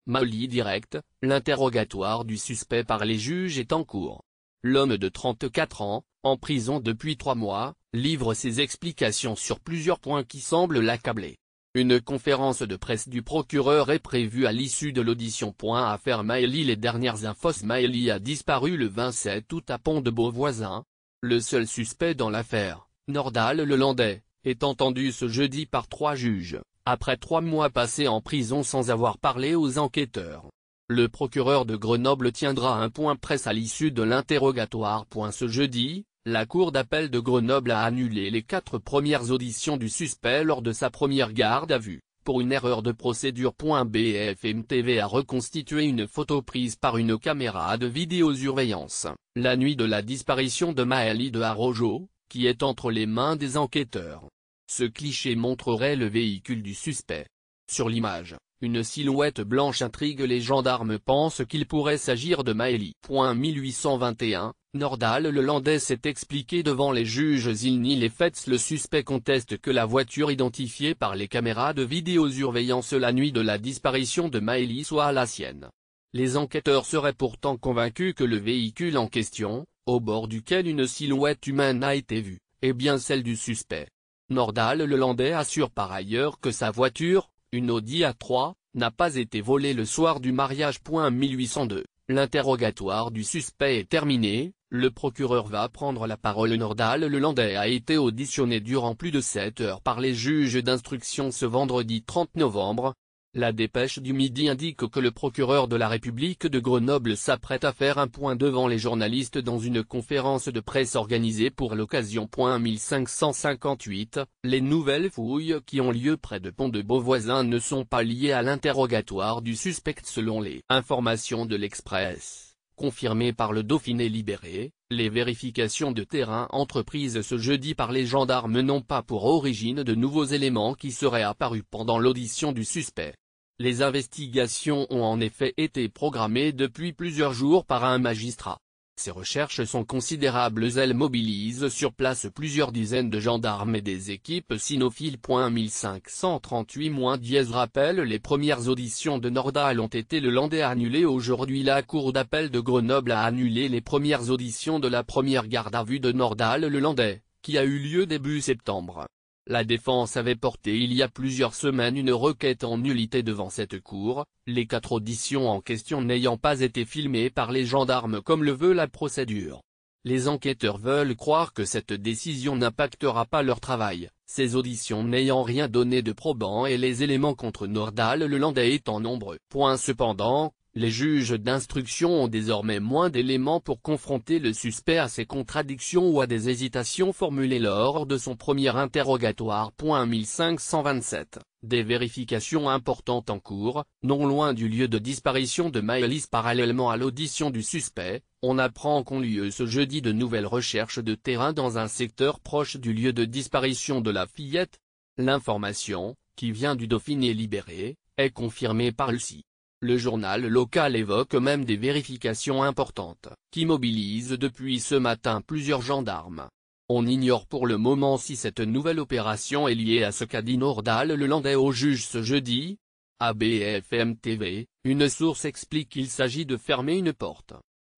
Maëly direct, l'interrogatoire du suspect par les juges est en cours. L'homme de 34 ans, en prison depuis 3 mois, livre ses explications sur plusieurs points qui semblent l'accabler. Une conférence de presse du procureur est prévue à l'issue de l'audition. Affaire Maëly. Les dernières infos. Maëly a disparu le 27 août à Pont-de-Beauvoisin. Le seul suspect dans l'affaire, Nordal Lelandais, est entendu ce jeudi par 3 juges, après 3 mois passés en prison sans avoir parlé aux enquêteurs. Le procureur de Grenoble tiendra un point presse à l'issue de l'interrogatoire. Ce jeudi, la cour d'appel de Grenoble a annulé les 4 premières auditions du suspect lors de sa première garde à vue, pour une erreur de procédure. BFM TV a reconstitué une photo prise par une caméra de vidéosurveillance, la nuit de la disparition de Maëly de Arrojo, qui est entre les mains des enquêteurs. Ce cliché montrerait le véhicule du suspect. Sur l'image, une silhouette blanche intrigue. Les gendarmes pensent qu'il pourrait s'agir de Maëly. 1821, Nordal Lelandais s'est expliqué devant les juges. Il nie les faits. Le suspect conteste que la voiture identifiée par les caméras de vidéosurveillance la nuit de la disparition de Maëly soit la sienne. Les enquêteurs seraient pourtant convaincus que le véhicule en question, au bord duquel une silhouette humaine a été vue, est bien celle du suspect. Nordal Lelandais assure par ailleurs que sa voiture, une Audi A3, n'a pas été volée le soir du mariage. 1802, l'interrogatoire du suspect est terminé, le procureur va prendre la parole. Nordal Lelandais a été auditionné durant plus de 7 heures par les juges d'instruction ce vendredi 30 novembre. La dépêche du Midi indique que le procureur de la République de Grenoble s'apprête à faire un point devant les journalistes dans une conférence de presse organisée pour l'occasion. 1558, les nouvelles fouilles qui ont lieu près de Pont-de-Beauvoisin ne sont pas liées à l'interrogatoire du suspect selon les informations de l'Express, confirmées par le Dauphiné Libéré. Les vérifications de terrain entreprises ce jeudi par les gendarmes n'ont pas pour origine de nouveaux éléments qui seraient apparus pendant l'audition du suspect. Les investigations ont en effet été programmées depuis plusieurs jours par un magistrat. Ces recherches sont considérables. Elles mobilisent sur place plusieurs dizaines de gendarmes et des équipes cynophiles. 1538- rappelle les premières auditions de Nordal ont été le Landais annulées aujourd'hui. La cour d'appel de Grenoble a annulé les premières auditions de la première garde à vue de Nordal Lelandais, qui a eu lieu début septembre. La défense avait porté il y a plusieurs semaines une requête en nullité devant cette cour, les 4 auditions en question n'ayant pas été filmées par les gendarmes comme le veut la procédure. Les enquêteurs veulent croire que cette décision n'impactera pas leur travail, ces auditions n'ayant rien donné de probant et les éléments contre Nordal Lelandais étant nombreux. Cependant, les juges d'instruction ont désormais moins d'éléments pour confronter le suspect à ses contradictions ou à des hésitations formulées lors de son premier interrogatoire. 1527, des vérifications importantes en cours, non loin du lieu de disparition de Maëly. Parallèlement à l'audition du suspect, on apprend qu'ont lieu ce jeudi de nouvelles recherches de terrain dans un secteur proche du lieu de disparition de la fillette. L'information, qui vient du Dauphiné Libéré, est confirmée par LCI. Le journal local évoque même des vérifications importantes, qui mobilisent depuis ce matin plusieurs gendarmes. On ignore pour le moment si cette nouvelle opération est liée à ce qu'a dit Nordal Lelandais au juge ce jeudi. À BFM TV, une source explique qu'il s'agit de fermer une porte.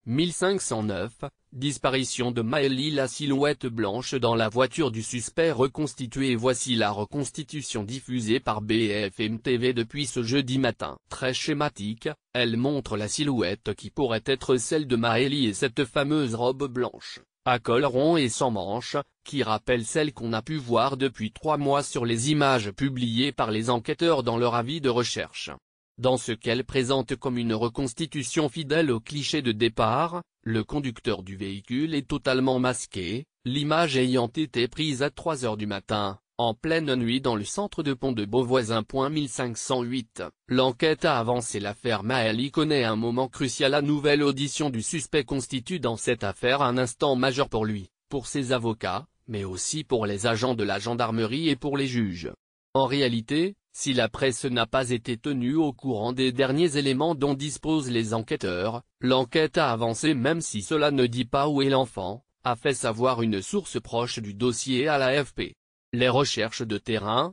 1509, disparition de Maëly. La silhouette blanche dans la voiture du suspect reconstituée. Voici la reconstitution diffusée par BFM TV depuis ce jeudi matin. Très schématique, elle montre la silhouette qui pourrait être celle de Maëly et cette fameuse robe blanche, à col rond et sans manches, qui rappelle celle qu'on a pu voir depuis 3 mois sur les images publiées par les enquêteurs dans leur avis de recherche. Dans ce qu'elle présente comme une reconstitution fidèle au cliché de départ, le conducteur du véhicule est totalement masqué, l'image ayant été prise à 3 heures du matin, en pleine nuit dans le centre de Pont-de-Beauvoisin. 1508, l'enquête a avancé. L'affaire Maëly connaît un moment crucial. La nouvelle audition du suspect constitue dans cette affaire un instant majeur pour lui, pour ses avocats, mais aussi pour les agents de la gendarmerie et pour les juges. En réalité, si la presse n'a pas été tenue au courant des derniers éléments dont disposent les enquêteurs, l'enquête a avancé même si cela ne dit pas où est l'enfant, a fait savoir une source proche du dossier à l'AFP. Les recherches de terrain,